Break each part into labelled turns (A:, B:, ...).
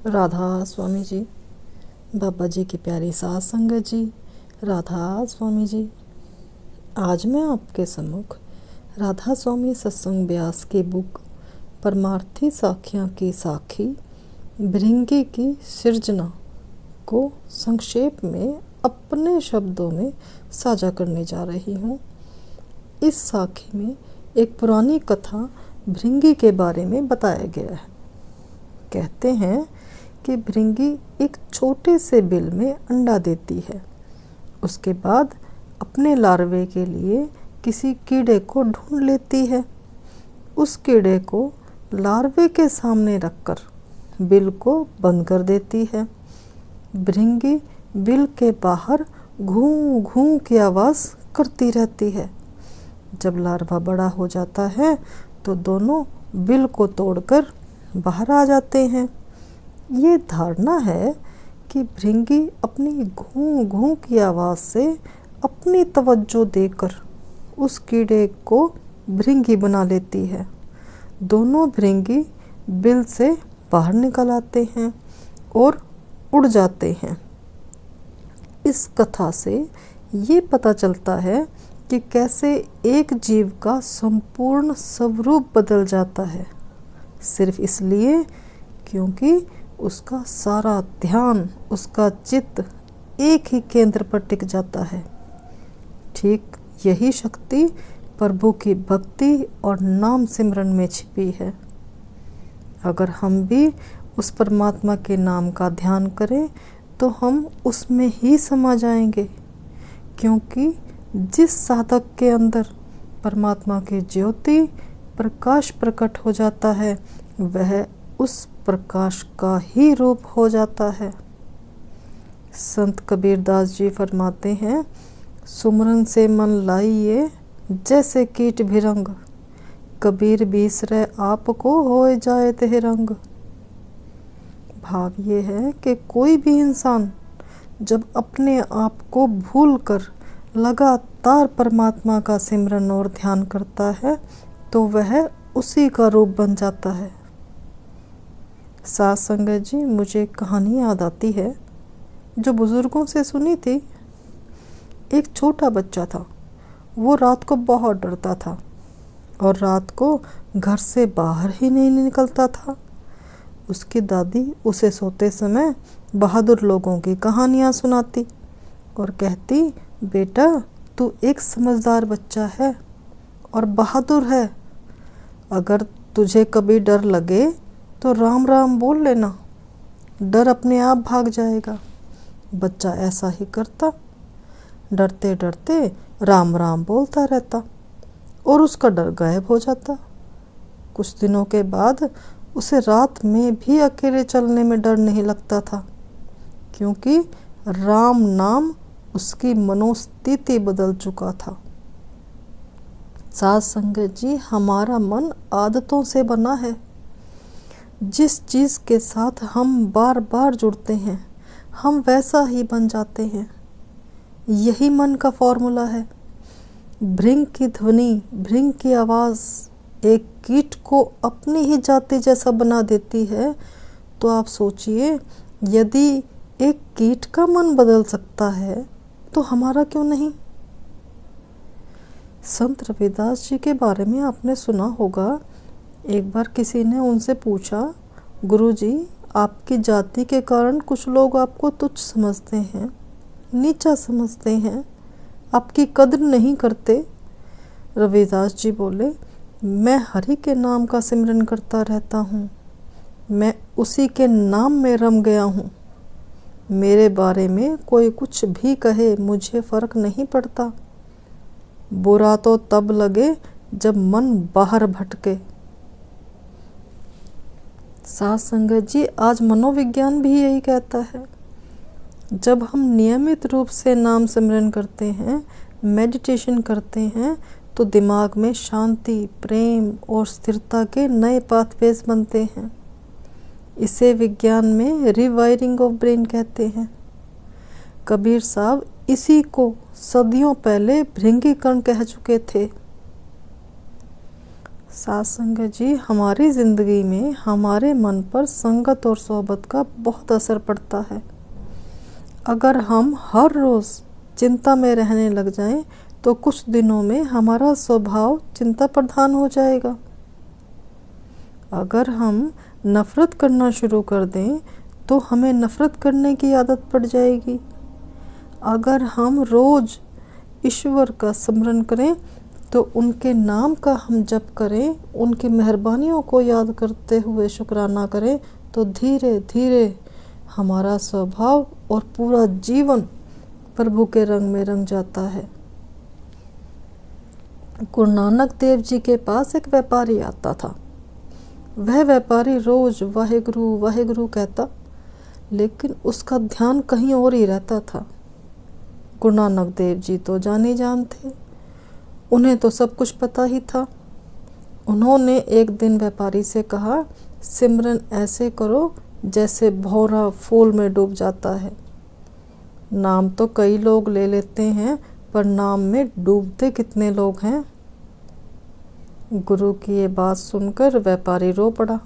A: राधा स्वामी जी, बाबा जी की प्यारी साध संगत जी, राधा स्वामी जी। आज मैं आपके सम्मुख राधा स्वामी सत्संग व्यास की बुक परमार्थी साखियाँ की साखी भृंगी की सृजना को संक्षेप में अपने शब्दों में साझा करने जा रही हूँ। इस साखी में एक पुरानी कथा भृंगी के बारे में बताया गया है। कहते हैं कि भृंगी एक छोटे से बिल में अंडा देती है। उसके बाद अपने लार्वे के लिए किसी कीड़े को ढूंढ लेती है। उस कीड़े को लार्वे के सामने रखकर बिल को बंद कर देती है। भृंगी बिल के बाहर घूं घूं की आवाज़ करती रहती है। जब लार्वा बड़ा हो जाता है तो दोनों बिल को तोड़कर बाहर आ जाते हैं। ये धारणा है कि भृंगी अपनी घूं घूं की आवाज़ से अपनी तवज्जो देकर उस कीड़े को भृंगी बना लेती है। दोनों भृंगी बिल से बाहर निकल आते हैं और उड़ जाते हैं। इस कथा से ये पता चलता है कि कैसे एक जीव का संपूर्ण स्वरूप बदल जाता है, सिर्फ इसलिए क्योंकि उसका सारा ध्यान, उसका चित्त एक ही केंद्र पर टिक जाता है। ठीक यही शक्ति प्रभु की भक्ति और नाम सिमरन में छिपी है। अगर हम भी उस परमात्मा के नाम का ध्यान करें तो हम उसमें ही समा जाएंगे, क्योंकि जिस साधक के अंदर परमात्मा की ज्योति प्रकाश प्रकट हो जाता है वह उस प्रकाश का ही रूप हो जाता है। संत कबीरदास जी फरमाते हैं, सुमरन से मन लाइए जैसे कीट भिरंग, कबीर बीसरे आपको होए जाए तेह रंग। भाव ये है कि कोई भी इंसान जब अपने आप को भूल कर लगातार परमात्मा का सिमरन और ध्यान करता है तो वह उसी का रूप बन जाता है। साध संगत जी, मुझे कहानी याद आती है जो बुज़ुर्गों से सुनी थी। एक छोटा बच्चा था। वो रात को बहुत डरता था और रात को घर से बाहर ही नहीं निकलता था। उसकी दादी उसे सोते समय बहादुर लोगों की कहानियाँ सुनाती और कहती, बेटा तू एक समझदार बच्चा है और बहादुर है। अगर तुझे कभी डर लगे तो राम राम बोल लेना, डर अपने आप भाग जाएगा। बच्चा ऐसा ही करता, डरते डरते राम राम बोलता रहता और उसका डर गायब हो जाता। कुछ दिनों के बाद उसे रात में भी अकेले चलने में डर नहीं लगता था, क्योंकि राम नाम उसकी मनोस्थिति बदल चुका था। साध संगत जी, हमारा मन आदतों से बना है। जिस चीज़ के साथ हम बार बार जुड़ते हैं हम वैसा ही बन जाते हैं। यही मन का फॉर्मूला है। भृंग की ध्वनि, भृंग की आवाज़ एक कीट को अपनी ही जाति जैसा बना देती है, तो आप सोचिए, यदि एक कीट का मन बदल सकता है तो हमारा क्यों नहीं। संत रविदास जी के बारे में आपने सुना होगा। एक बार किसी ने उनसे पूछा, गुरुजी, आपकी जाति के कारण कुछ लोग आपको तुच्छ समझते हैं, नीचा समझते हैं, आपकी कद्र नहीं करते। रविदास जी बोले, मैं हरि के नाम का सिमरन करता रहता हूँ, मैं उसी के नाम में रम गया हूँ। मेरे बारे में कोई कुछ भी कहे मुझे फ़र्क नहीं पड़ता। बुरा तो तब लगे जब मन बाहर भटके। साध संगत जी, आज मनोविज्ञान भी यही कहता है। जब हम नियमित रूप से नाम सिमरन करते हैं, मेडिटेशन करते हैं, तो दिमाग में शांति, प्रेम और स्थिरता के नए पाथवेज बनते हैं। इसे विज्ञान में रिवायरिंग ऑफ ब्रेन कहते हैं। कबीर साहब इसी को सदियों पहले भृंगीकरण कह चुके थे। साथ संगत जी, हमारी ज़िंदगी में हमारे मन पर संगत और सोहबत का बहुत असर पड़ता है। अगर हम हर रोज़ चिंता में रहने लग जाएं, तो कुछ दिनों में हमारा स्वभाव चिंता प्रधान हो जाएगा। अगर हम नफ़रत करना शुरू कर दें, तो हमें नफ़रत करने की आदत पड़ जाएगी। अगर हम रोज़ ईश्वर का स्मरण करें, तो उनके नाम का हम जप करें, उनकी मेहरबानियों को याद करते हुए शुक्राना करें, तो धीरे धीरे हमारा स्वभाव और पूरा जीवन प्रभु के रंग में रंग जाता है। गुरु नानक देव जी के पास एक व्यापारी आता था। वह व्यापारी रोज़ वाहेगुरु वाहेगुरु कहता, लेकिन उसका ध्यान कहीं और ही रहता था। गुरु नानक देव जी तो जाने जान थे, उन्हें तो सब कुछ पता ही था। उन्होंने एक दिन व्यापारी से कहा, सिमरन ऐसे करो जैसे भौरा फूल में डूब जाता है। नाम तो कई लोग ले लेते हैं, पर नाम में डूबते कितने लोग हैं। गुरु की ये बात सुनकर व्यापारी रो पड़ा।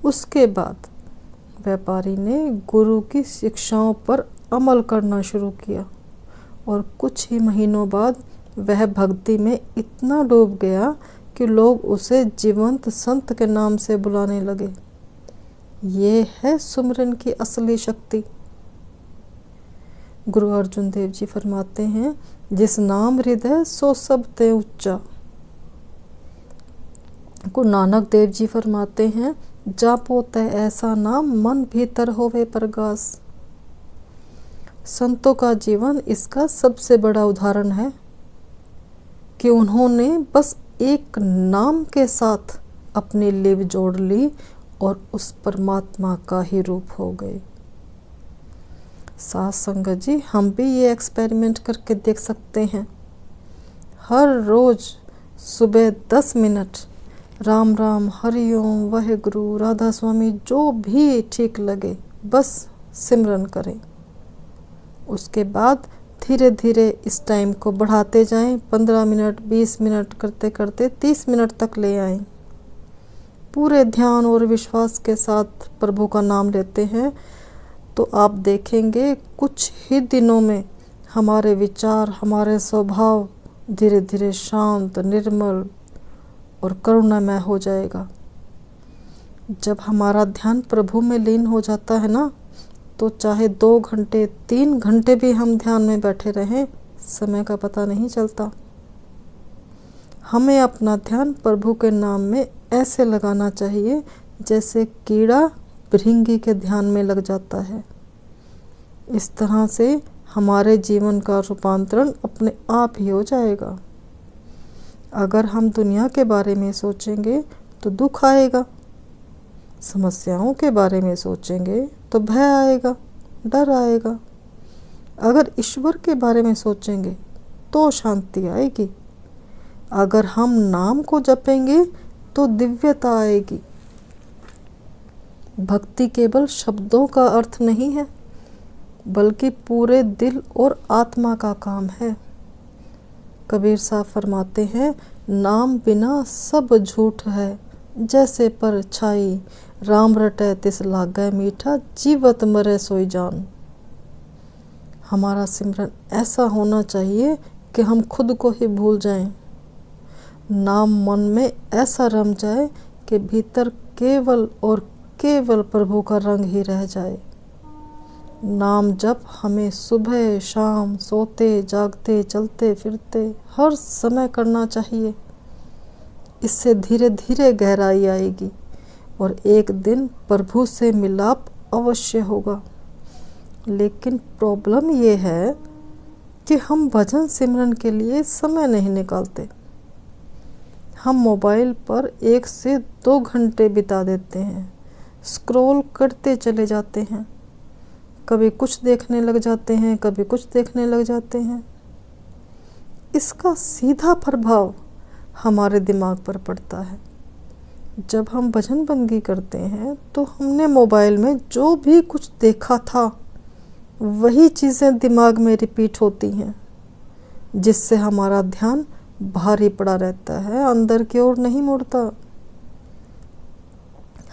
A: उसके बाद व्यापारी ने गुरु की शिक्षाओं पर अमल करना शुरू किया और कुछ ही महीनों बाद वह भक्ति में इतना डूब गया कि लोग उसे जीवंत संत के नाम से बुलाने लगे। ये है सुमिरन की असली शक्ति। गुरु अर्जुन देव जी फरमाते हैं, जिस नाम हृदय सो सब ते उच्चा। गुरु नानक देव जी फरमाते हैं, जापो तय ऐसा नाम मन भीतर होवे प्रगास। संतों का जीवन इसका सबसे बड़ा उदाहरण है कि उन्होंने बस एक नाम के साथ अपनी लिव जोड़ ली और उस परमात्मा का ही रूप हो गए। साथ संगत जी, हम भी ये एक्सपेरिमेंट करके देख सकते हैं। हर रोज़ सुबह 10 मिनट राम राम, हरिओम, वाहेगुरु, राधा स्वामी, जो भी ठीक लगे, बस सिमरन करें। उसके बाद धीरे धीरे इस टाइम को बढ़ाते जाएं। 15 मिनट, 20 मिनट करते करते 30 मिनट तक ले आएं। पूरे ध्यान और विश्वास के साथ प्रभु का नाम लेते हैं, तो आप देखेंगे कुछ ही दिनों में हमारे विचार, हमारे स्वभाव धीरे धीरे शांत, निर्मल और करुणामय हो जाएगा। जब हमारा ध्यान प्रभु में लीन हो जाता है ना, तो चाहे 2 घंटे 3 घंटे भी हम ध्यान में बैठे रहें, समय का पता नहीं चलता। हमें अपना ध्यान प्रभु के नाम में ऐसे लगाना चाहिए जैसे कीड़ा भृंगी के ध्यान में लग जाता है। इस तरह से हमारे जीवन का रूपांतरण अपने आप ही हो जाएगा। अगर हम दुनिया के बारे में सोचेंगे तो दुख आएगा, समस्याओं के बारे में सोचेंगे तो भय आएगा, डर आएगा। अगर ईश्वर के बारे में सोचेंगे तो शांति आएगी। अगर हम नाम को जपेंगे तो दिव्यता आएगी। भक्ति केवल शब्दों का अर्थ नहीं है, बल्कि पूरे दिल और आत्मा का काम है। कबीर साहब फरमाते हैं, नाम बिना सब झूठ है, जैसे परछाई राम रटै तिस लागै मीठा, जीवत मरे सोई जान। हमारा सिमरन ऐसा होना चाहिए कि हम खुद को ही भूल जाएं। नाम मन में ऐसा रम जाए कि भीतर केवल और केवल प्रभु का रंग ही रह जाए। नाम जप हमें सुबह शाम, सोते जागते, चलते फिरते हर समय करना चाहिए। इससे धीरे धीरे गहराई आएगी और एक दिन प्रभु से मिलाप अवश्य होगा। लेकिन प्रॉब्लम ये है कि हम भजन सिमरन के लिए समय नहीं निकालते। हम मोबाइल पर 1 से 2 घंटे बिता देते हैं, स्क्रॉल करते चले जाते हैं। कभी कुछ देखने लग जाते हैं, कभी कुछ देखने लग जाते हैं। इसका सीधा प्रभाव हमारे दिमाग पर पड़ता है। जब हम भजन बंदगी करते हैं तो हमने मोबाइल में जो भी कुछ देखा था वही चीज़ें दिमाग में रिपीट होती हैं, जिससे हमारा ध्यान भारी पड़ा रहता है, अंदर की ओर नहीं मुड़ता।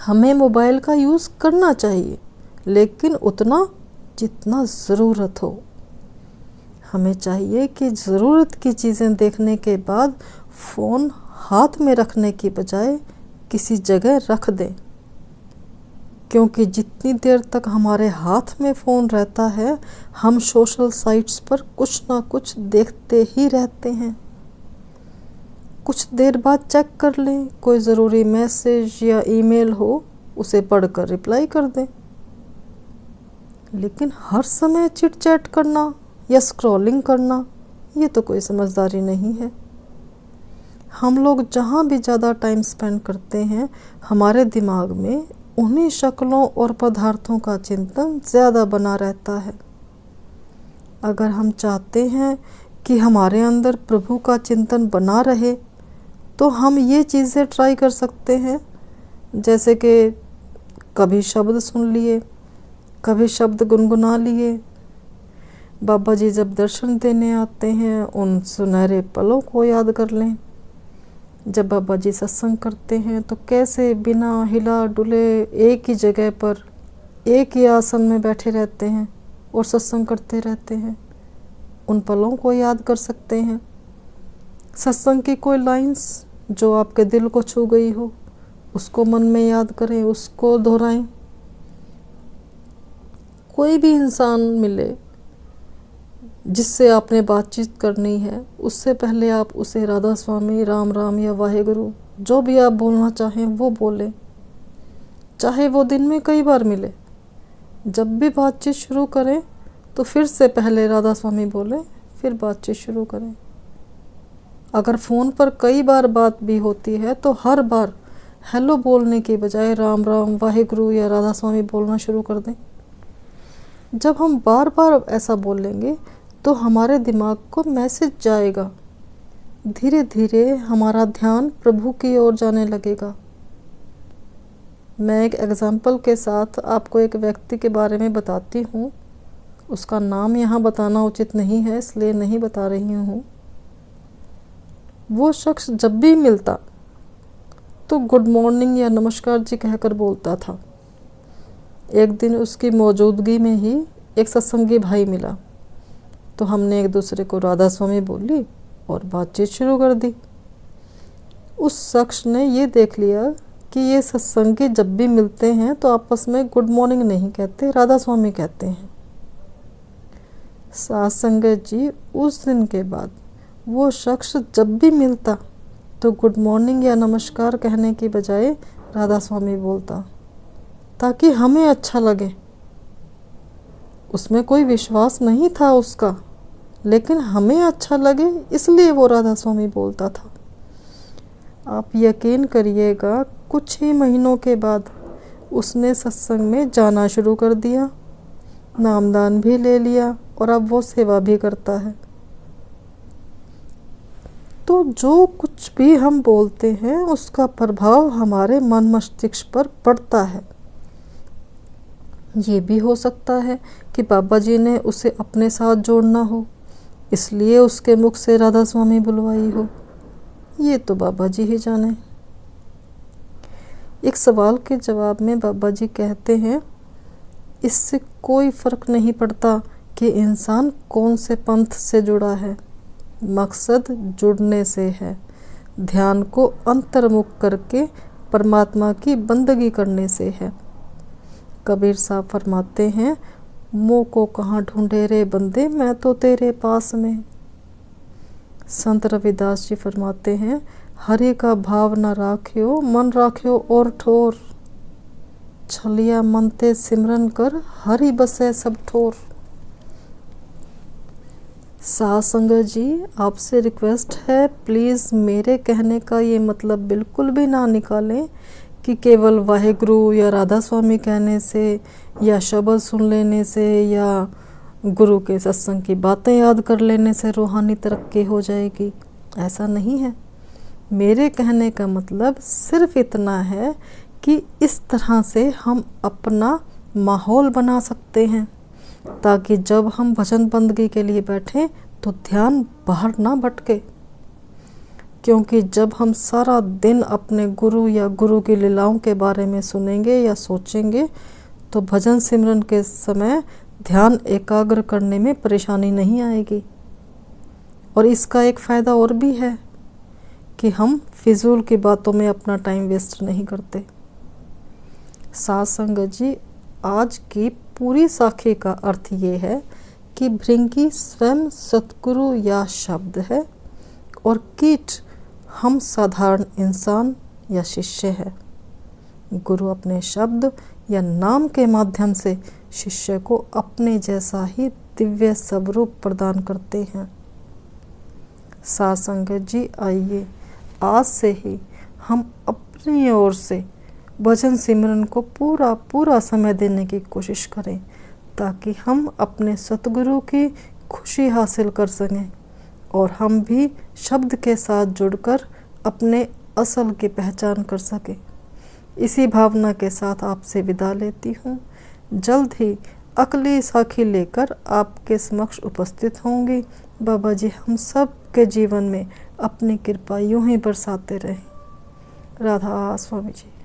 A: हमें मोबाइल का यूज़ करना चाहिए, लेकिन उतना जितना ज़रूरत हो। हमें चाहिए कि ज़रूरत की चीज़ें देखने के बाद फ़ोन हाथ में रखने की बजाय किसी जगह रख दें, क्योंकि जितनी देर तक हमारे हाथ में फ़ोन रहता है हम सोशल साइट्स पर कुछ ना कुछ देखते ही रहते हैं। कुछ देर बाद चेक कर लें, कोई ज़रूरी मैसेज या ईमेल हो उसे पढ़कर रिप्लाई कर दें। लेकिन हर समय चिट चैट करना या स्क्रॉलिंग करना ये तो कोई समझदारी नहीं है। हम लोग जहाँ भी ज़्यादा टाइम स्पेंड करते हैं हमारे दिमाग में उन्हीं शक्लों और पदार्थों का चिंतन ज़्यादा बना रहता है। अगर हम चाहते हैं कि हमारे अंदर प्रभु का चिंतन बना रहे तो हम ये चीज़ें ट्राई कर सकते हैं, जैसे कि कभी शब्द सुन लिए, कभी शब्द गुनगुना लिए। बाबा जी जब दर्शन देने आते हैं उन सुनहरे पलों को याद कर लें। जब बाबा जी सत्संग करते हैं तो कैसे बिना हिला डुले एक ही जगह पर एक ही आसन में बैठे रहते हैं और सत्संग करते रहते हैं, उन पलों को याद कर सकते हैं। सत्संग की कोई लाइंस जो आपके दिल को छू गई हो उसको मन में याद करें, उसको दोहराएं। कोई भी इंसान मिले जिससे आपने बातचीत करनी है, उससे पहले आप उसे राधा स्वामी, राम राम या वाहेगुरु जो भी आप बोलना चाहें वो बोलें, चाहे वो दिन में कई बार मिले। जब भी बातचीत शुरू करें तो फिर से पहले राधा स्वामी बोलें, फिर बातचीत शुरू करें। अगर फ़ोन पर कई बार बात भी होती है तो हर बार हेलो बोलने की बजाय राम राम, वाहेगुरु या राधा स्वामी बोलना शुरू कर दें। जब हम बार बार ऐसा बोलेंगे तो हमारे दिमाग को मैसेज जाएगा, धीरे धीरे हमारा ध्यान प्रभु की ओर जाने लगेगा। मैं एक एग्जाम्पल के साथ आपको एक व्यक्ति के बारे में बताती हूँ। उसका नाम यहाँ बताना उचित नहीं है, इसलिए नहीं बता रही हूँ। वो शख्स जब भी मिलता तो गुड मॉर्निंग या नमस्कार जी कहकर बोलता था। एक दिन उसकी मौजूदगी में ही एक सत्संगी भाई मिला तो हमने एक दूसरे को राधा स्वामी बोली और बातचीत शुरू कर दी। उस शख्स ने ये देख लिया कि ये सत्संगी जब भी मिलते हैं तो आपस में गुड मॉर्निंग नहीं कहते, राधा स्वामी कहते हैं। साथ संगत जी, उस दिन के बाद वो शख्स जब भी मिलता तो गुड मॉर्निंग या नमस्कार कहने की बजाय राधा स्वामी बोलता, ताकि हमें अच्छा लगे। उसमें कोई विश्वास नहीं था उसका, लेकिन हमें अच्छा लगे इसलिए वो राधा स्वामी बोलता था। आप यकीन करिएगा, कुछ ही महीनों के बाद उसने सत्संग में जाना शुरू कर दिया, नामदान भी ले लिया और अब वो सेवा भी करता है। तो जो कुछ भी हम बोलते हैं उसका प्रभाव हमारे मन मस्तिष्क पर पड़ता है। ये भी हो सकता है कि बाबा जी ने उसे अपने साथ जोड़ना हो, इसलिए उसके मुख से राधा स्वामी बुलवाई हो। ये तो बाबा जी ही जाने। एक सवाल के जवाब में बाबा जी कहते हैं, इससे कोई फर्क नहीं पड़ता कि इंसान कौन से पंथ से जुड़ा है, मकसद जुड़ने से है, ध्यान को अंतर्मुख करके परमात्मा की बंदगी करने से है। कबीर साहब फरमाते हैं, मोह को कहाँ ढूंढे रे बंदे, मैं तो तेरे पास में। संत रविदास जी फरमाते हैं, हरि का भाव न राख्यो, मन राख्यो और ठोर, छलिया मन ते सिमरन कर, हरि बसे सब ठोर। साथ संगत जी, आपसे रिक्वेस्ट है, प्लीज़ मेरे कहने का ये मतलब बिल्कुल भी ना निकालें कि केवल वाहेगुरु या राधा स्वामी कहने से या शब्द सुन लेने से या गुरु के सत्संग की बातें याद कर लेने से रूहानी तरक्की हो जाएगी। ऐसा नहीं है। मेरे कहने का मतलब सिर्फ इतना है कि इस तरह से हम अपना माहौल बना सकते हैं ताकि जब हम भजन बंदगी के लिए बैठें तो ध्यान बाहर ना भटके। क्योंकि जब हम सारा दिन अपने गुरु या गुरु की लीलाओं के बारे में सुनेंगे या सोचेंगे तो भजन सिमरन के समय ध्यान एकाग्र करने में परेशानी नहीं आएगी। और इसका एक फ़ायदा और भी है कि हम फिजूल की बातों में अपना टाइम वेस्ट नहीं करते। साध संगत जी, आज की पूरी साखी का अर्थ ये है कि भृंगी स्वयं सतगुरु या शब्द है और कीट हम साधारण इंसान या शिष्य है। गुरु अपने शब्द या नाम के माध्यम से शिष्य को अपने जैसा ही दिव्य स्वरूप प्रदान करते हैं। साध संगत जी, आइए आज से ही हम अपनी ओर से भजन सिमरन को पूरा समय देने की कोशिश करें ताकि हम अपने सतगुरु की खुशी हासिल कर सकें और हम भी शब्द के साथ जुड़कर अपने असल की पहचान कर सकें। इसी भावना के साथ आपसे विदा लेती हूँ। जल्द ही अगली साखी लेकर आपके समक्ष उपस्थित होंगी। बाबा जी हम सब के जीवन में अपनी कृपा यूं ही बरसाते रहें। राधा स्वामी जी।